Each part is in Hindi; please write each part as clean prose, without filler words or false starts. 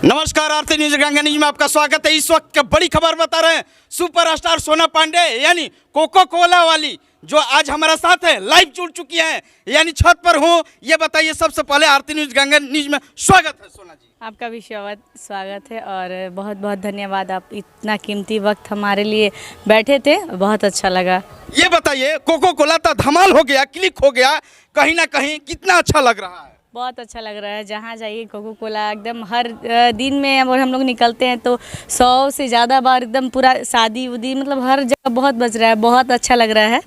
नमस्कार, आरती न्यूज गंगा न्यूज में आपका स्वागत है। इस वक्त बड़ी खबर बता रहे हैं, सुपरस्टार सोना पांडे यानी कोको कोला वाली जो आज हमारा साथ है, लाइव जुड़ चुकी हैं, यानी छत पर हूँ। ये बताइए, सबसे पहले आरती न्यूज गंगा न्यूज में स्वागत है। सोना जी, आपका भी स्वागत है और बहुत बहुत धन्यवाद। आप इतना कीमती वक्त हमारे लिए बैठे थे, बहुत अच्छा लगा। ये बताइए, कोको कोला तो धमाल हो गया, क्लिक हो गया, कहीं ना कहीं कितना अच्छा लग रहा है? बहुत अच्छा लग रहा है। जहाँ जाइए कोको कोला एकदम हर दिन में, और हम लोग निकलते हैं तो 100 से ज़्यादा बार एकदम पूरा शादी उदी मतलब हर जगह बहुत बज रहा है। बहुत अच्छा लग रहा है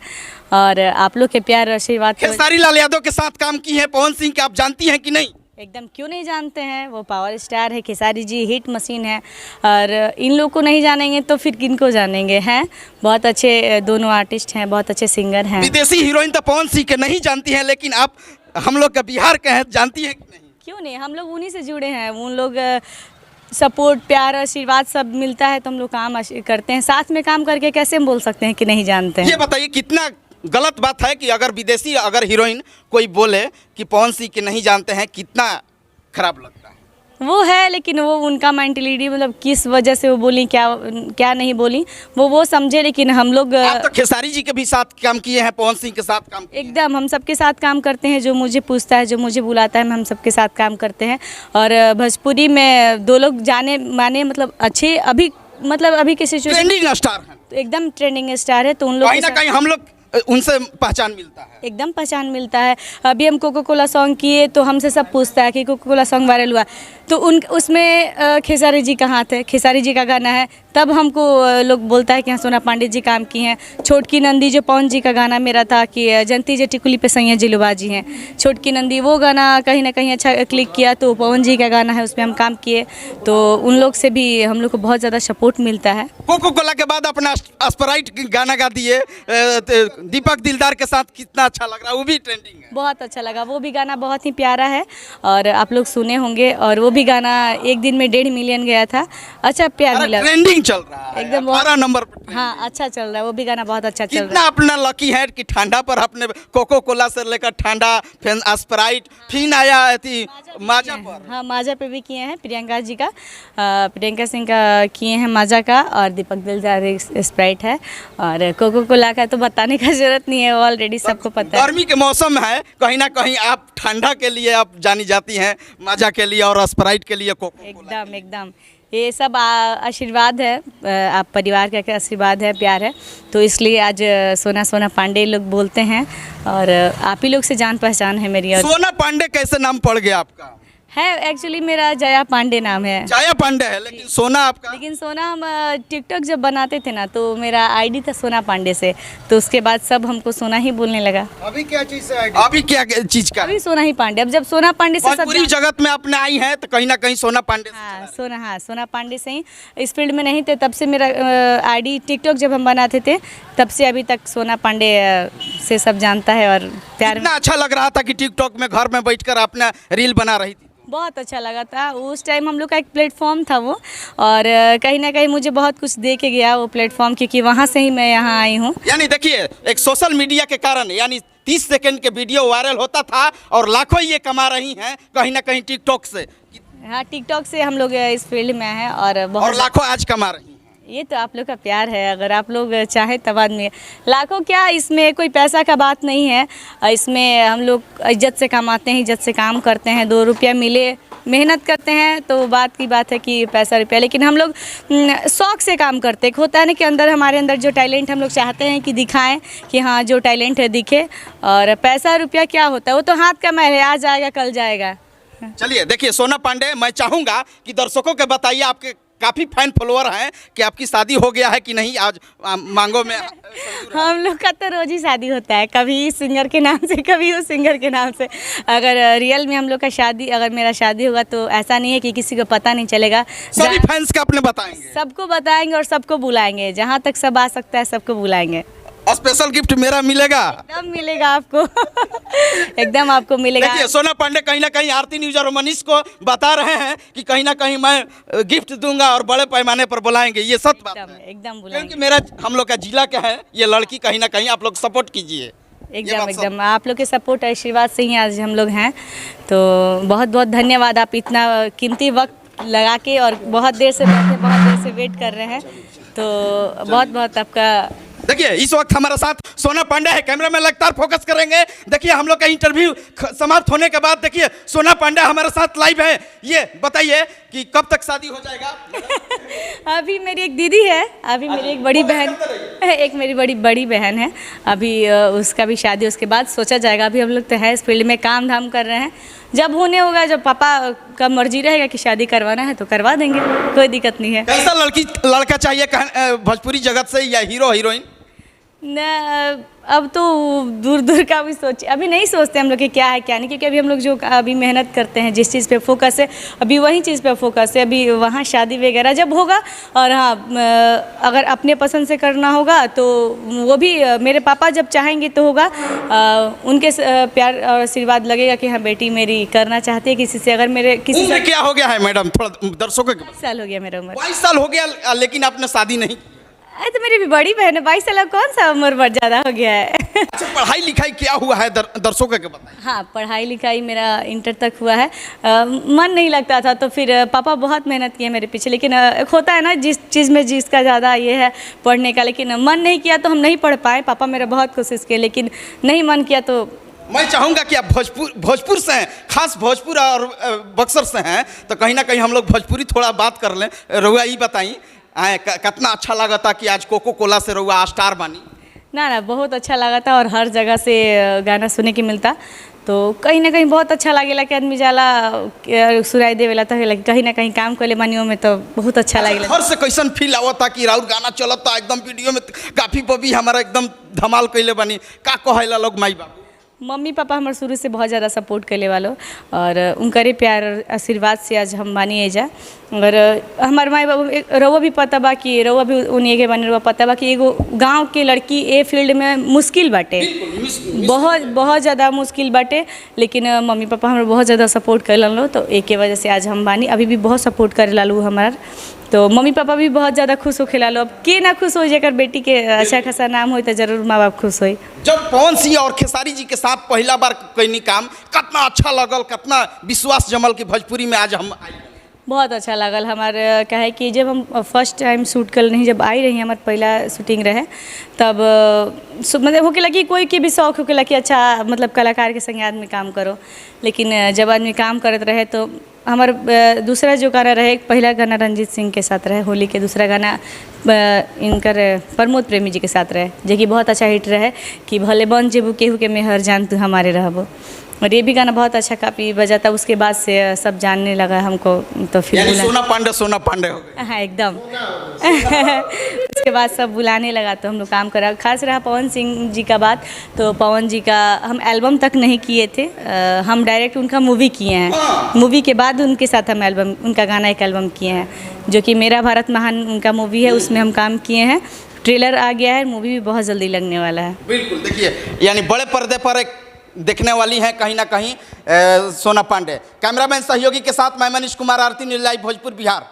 और आप लोग के प्यार आशीर्वाद। खेसारी लाल यादव के साथ काम की है पवन सिंह के, आप जानती हैं कि नहीं? एकदम, क्यों नहीं जानते हैं, वो पावर स्टार है। खेसारी जी हिट मशीन है और इन लोग को नहीं जानेंगे तो फिर किनको जानेंगे। हैं बहुत अच्छे दोनों आर्टिस्ट हैं, बहुत अच्छे सिंगर हैं। विदेशी हीरोइन तो पवन सिंह के नहीं जानती हैं, लेकिन आप हम लोग का बिहार के हैं, जानती हैं कि नहीं? क्यों नहीं, हम लोग उन्हीं से जुड़े हैं। उन लोग सपोर्ट प्यार आशीर्वाद सब मिलता है तो हम लोग काम करते हैं। साथ में काम करके कैसे हम बोल सकते हैं कि नहीं जानते हैं? ये बताइए, कितना गलत बात है कि अगर विदेशी हीरोइन कोई बोले कि पवन सिंह के नहीं जानते हैं, कितना खराब लगता है? वो है, लेकिन वो उनका मेंटलिटी मतलब किस वजह से वो बोली, क्या नहीं बोली वो समझे। लेकिन हम लोग आप तो खेसारी जी के भी साथ काम किए हैं, पवन सिंह के साथ काम किए हैं। एकदम हम सबके साथ काम करते हैं। जो मुझे पूछता है, जो मुझे बुलाता है, हम सबके साथ काम करते हैं। और भोजपुरी में दो लोग जाने माने मतलब अच्छे, अभी के सिचुएशन ट्रेंडिंग स्टार हैं, तो एकदम ट्रेंडिंग स्टार है। तो उन लोग कहीं ना कहीं हम लोग उनसे पहचान मिलता है। एकदम पहचान मिलता है। अभी हम कोको कोला सॉन्ग किए तो हमसे सब पूछता है कि कोको कोला सॉन्ग वायरल हुआ तो उसमें खेसारी जी कहाँ थे, खेसारी जी का गाना है। तब हमको लोग बोलता है कि हाँ सोना पांडे जी काम की हैं। छोटकी नंदी जो पवन जी का गाना मेरा था कि जनती जे टिकुली पे सैया जिलुबाजी हैं, छोटकी नंदी, वो गाना कहीं ना कहीं अच्छा क्लिक किया। तो पवन जी का गाना है, उसमें हम काम किए। तो उन लोग से भी हम लोग को बहुत ज़्यादा सपोर्ट मिलता है। कोको कोला के बाद अपना स्प्राइट गाना गा दिए दीपक दिलदार के साथ, कितना अच्छा लग रहा है, वो भी ट्रेंडिंग है। बहुत अच्छा लगा, वो भी गाना बहुत ही प्यारा है और आप लोग सुने होंगे। और वो भी गाना एक दिन में 1.5 मिलियन गया था। अच्छा प्यार मिला, ट्रेंडिंग चल रहा है एकदम 12 नंबर पर। हाँ अच्छा चल रहा है, वो भी गाना बहुत अच्छा चल रहा है। कितना अपना लकी है कि ठंडा पर अपने कोको कोला से लेकर ठंडा, फिर स्प्राइट, फिर आया थी माजा पर। हाँ माजा पे भी किए हैं। प्रियंका जी का, प्रियंका सिंह का किए हैं माजा का, और दीपक दिलदार स्प्राइट है। और कोको कोला का तो बताने का जरूरत नहीं है, ऑलरेडी सबको पता है। गर्मी के मौसम है, कहीं ना कहीं आप ठंडा के लिए आप जानी जाती हैं, माजा के लिए और स्प्राइट के लिए कोको कोला। एकदम एकदम, ये सब आशीर्वाद है, आप परिवार का आशीर्वाद है, प्यार है। तो इसलिए आज सोना सोना पांडे लोग बोलते हैं और आप ही लोग से जान पहचान है मेरी। और सोना पांडे कैसे नाम पड़ गया आपका? है एक्चुअली मेरा जया पांडे नाम है। जया पांडे है, लेकिन सोना आपका? लेकिन सोना हम टिकटॉक जब बनाते थे ना तो मेरा आईडी था सोना पांडे से, तो उसके बाद सब हमको सोना ही बोलने लगा। अभी क्या चीज से आईडी? अभी क्या चीज का? अभी सोना ही पांडे। अब जब सोना पांडे से सब पूरी जगत में अपने आई है तो कहीं ना कहीं सोना पांडे से हाँ सोना पांडे से ही। इस फील्ड में नहीं थे तब से मेरा आईडी टिकटॉक जब हम बनाते थे तब से अभी तक सोना पांडे से सब जानता है और प्यार। इतना अच्छा लग रहा था कि टिकटॉक में घर में बैठकर अपना रील बना रही थी। बहुत अच्छा लगा था उस टाइम। हम लोग का एक प्लेटफॉर्म था वो, और कहीं ना कहीं मुझे बहुत कुछ दे के गया वो प्लेटफॉर्म, क्योंकि वहाँ से ही मैं यहाँ आई हूँ। यानी देखिए, एक सोशल मीडिया के कारण यानी 30 सेकंड के वीडियो वायरल होता था और लाखों ये कमा रही हैं कहीं ना कहीं टिकटॉक से। हाँ टिकटॉक से हम लोग इस फील्ड में हैं और बहुत लाखों आज कमा रही हैं। ये तो आप लोग का प्यार है। अगर आप लोग चाहे तब आदमी, लाखों क्या, इसमें कोई पैसा का बात नहीं है। इसमें हम लोग इज्जत से कमाते हैं, इज्जत से काम करते हैं। 2 रुपया मिले, मेहनत करते हैं तो बात की बात है कि पैसा रुपया, लेकिन हम लोग शौक़ से काम करते हैं। होता है ना कि हमारे अंदर जो टैलेंट हम लोग चाहते हैं कि दिखाएं कि हाँ जो टैलेंट है दिखे। और पैसा रुपया क्या होता है, वो तो हाथ का मैल है, आज आएगा कल जाएगा। चलिए देखिए सोना पांडे, मैं चाहूँगा कि दर्शकों के बताइए, आपके काफ़ी फैन फॉलोअर हैं, कि आपकी शादी हो गया है कि नहीं? आज मांगों में हम लोग का तो रोज ही शादी होता है, कभी इस सिंगर के नाम से, कभी उस सिंगर के नाम से। अगर रियल में हम लोग का शादी, अगर मेरा शादी होगा तो ऐसा नहीं है कि किसी को पता नहीं चलेगा। सभी फैंस का अपने बताएंगे, सबको बताएंगे और सबको बुलाएंगे। जहाँ तक सब आ सकता है सबको बुलाएंगे। स्पेशल गिफ्ट मेरा मिलेगा? एकदम मिलेगा आपको। एकदम आपको मिलेगा। देखिए सोना पांडे कहीं ना कहीं आरती न्यूज और मनीष को बता रहे हैं कि कहीं ना कहीं मैं गिफ्ट दूंगा और बड़े पैमाने पर बुलाएंगे। ये सच बात है, एकदम बुलाएंगे। क्योंकि मेरा हम लोग का जिला क्या है, ये लड़की कहीं ना कहीं आप लोग सपोर्ट कीजिए। एकदम आप लोग के सपोर्ट आशीर्वाद से ही आज हम लोग हैं। तो बहुत बहुत धन्यवाद, आप इतना कीमती वक्त लगा के और बहुत देर से बैठे, बहुत देर से वेट कर रहे हैं, तो बहुत बहुत आपका। देखिए इस वक्त हमारे साथ सोना पांडे है, कैमरा में लगातार फोकस करेंगे। देखिए हम लोग का इंटरव्यू समाप्त होने के बाद देखिए सोना पांडे हमारे साथ लाइव है। ये बताइए कि कब तक शादी हो जाएगा? अभी मेरी एक दीदी है, अभी मेरी एक बड़ी बहन, एक मेरी बड़ी बहन है, अभी उसका भी शादी उसके बाद सोचा जाएगा। अभी हम लोग तो है इस फील्ड में काम धाम कर रहे हैं, जब होने होगा, जब पापा का मर्जी रहेगा कि शादी करवाना है तो करवा देंगे, कोई दिक्कत नहीं है। कैसा लड़का चाहिए भोजपुरी जगत से, या हीरो हीरोइन? न अब तो दूर दूर का भी अभी नहीं सोचते हम लोग कि क्या है क्या नहीं, क्योंकि अभी हम लोग जो अभी मेहनत करते हैं, जिस चीज़ पे फोकस है अभी वही चीज़ पे फोकस है। अभी वहाँ शादी वगैरह जब होगा, और हाँ अगर अपने पसंद से करना होगा तो वो भी मेरे पापा जब चाहेंगे तो होगा। उनके प्यार और आशीर्वाद लगेगा कि हाँ बेटी मेरी करना चाहती है किसी से। अगर मेरे किसी से क्या हो गया है मैडम, थोड़ा दर्शकों के? 22 साल हो गया मेरा उम्र। 22 साल हो गया लेकिन आपने शादी नहीं? अरे तो मेरी भी बड़ी बहन है, 22 साल कौन सा उम्र बढ़ ज़्यादा हो गया है। अच्छा, पढ़ाई लिखाई क्या हुआ है दर्शकों के बताइए। हाँ, पढ़ाई लिखाई मेरा इंटर तक हुआ है। मन नहीं लगता था तो फिर पापा बहुत मेहनत किए मेरे पीछे, लेकिन एक होता है ना जिस चीज़ में जिसका ज़्यादा ये है पढ़ने का, लेकिन मन नहीं किया तो हम नहीं पढ़ पाए। पापा मेरा बहुत कोशिश किए लेकिन नहीं मन किया। तो मैं चाहूँगा कि आप भोजपुर से हैं, खास भोजपुर और बक्सर से हैं, तो कहीं ना कहीं हम लोग भोजपुरी थोड़ा बात कर लें। रउआ ये बताई कितना अच्छा लगा था कि आज कोको कोला से रउआ स्टार बनी? ना बहुत अच्छा लगा था, और हर जगह से गाना सुने की मिलता, तो कहीं ना कहीं बहुत अच्छा लगेला कि आदमी जाला सुनाई देवेला, तो कहीं ना कहीं काम करे मानियों में तो बहुत अच्छा लगेला। घर से कैसन फील आवता कि राउर गाना चलता एकदम वीडियो में, काफ़ी पबी हमारा एकदम धमाल कैले बनी, का कहेला लोग माई बाबू? मम्मी पापा हमारे शुरू से बहुत ज़्यादा सपोर्ट करले वालो, और उनकरे प्यार और आशीर्वाद से आज हम बानी एजा। और हमारे माई बाबू रउआ भी पता बा कि रउआ भी उन्हीं के बने, रउआ पता बा कि एगो गांव के लड़की ए फील्ड में मुश्किल बाटे, बहुत ज़्यादा मुश्किल बाटे, लेकिन मम्मी पापा हमारे बहुत ज़्यादा सपोर्ट कर लो, तो एक के वजह से आज हम बानी। अभी भी बहुत सपोर्ट करे लालू हमारा, तो मम्मी पापा भी बहुत ज़्यादा खुश हो खेला लो। अब के ना खुश हो जेकर बेटी के अच्छा खासा नाम हो तो जरूर माँ बाप खुश हो। जब पवन सिंह और खेसारी जी के साथ पहला बार कैनी काम, कितना अच्छा लगल, कितना विश्वास जमल कि भोजपुरी में आज हम आई? बहुत अच्छा लगल हमारे। क्या है कि जब हम फर्स्ट टाइम शूट कर नहीं, जब आई रही हमारे पहला शूटिंग रहे, तब मतलब होके लगी कोई के भी शौक होके लगी अच्छा मतलब कलाकार के संग आदमी काम करो, लेकिन जब आदमी काम करते रहे तो हमार दूसरा जो गाना रहे, पहला गाना रंजीत सिंह के साथ रहे होली के, दूसरा गाना इनकर प्रमोद प्रेमी जी के साथ रहे, जो कि बहुत अच्छा हिट रहे कि भले बन जेबू केहू के मेहर जान तू हमारे रहबो। और ये भी गाना बहुत अच्छा काफ़ी बजा था। उसके बाद से सब जानने लगा हमको, तो फिर सोना पांडे हो गए। हाँ एकदम। उसके बाद सब बुलाने लगा तो हम लोग काम करा। खास रहा पवन सिंह जी का बात, तो पवन जी का हम एल्बम तक नहीं किए थे, हम डायरेक्ट उनका मूवी किए हैं। मूवी के बाद उनके साथ हम एल्बम, उनका गाना एक एल्बम किए हैं, जो कि मेरा भारत महान उनका मूवी है, उसमें हम काम किए हैं। ट्रेलर आ गया है, मूवी भी बहुत जल्दी लगने वाला है। बिल्कुल, देखिए यानी बड़े पर्दे पर एक देखने वाली है कहीं ना कहीं सोना पांडे। कैमरामैन सहयोगी के साथ मैं मनीष कुमार, आरती न्यूज़ लाइव भोजपुर बिहार।